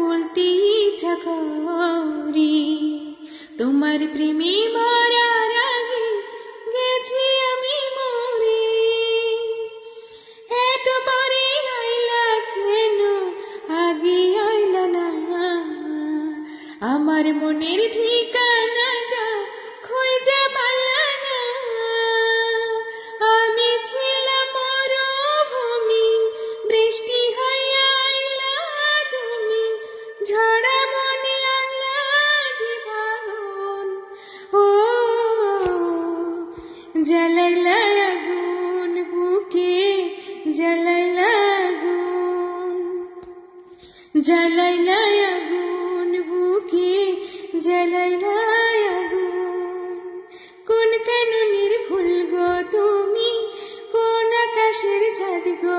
বলতে ইচ্ছা করি, তোমার প্রেমে মরার আগে গেছি আমি মরে। এত পরে আইলা কেন, আগে আইলা না? আমার মনের ঠিকানাটা খুঁজে পাইলা না। আমি ছিলাম মরুভূমি, বৃষ্টি হইয়া আইলা তুমি, ঝড়া মনে আল্লাহ জীবন। ও জ্বালাইলা আগুন বুকে, জ্বালাইলা আগুন, জ্বালাইলা আগুন বুকে, জ্বালাইলা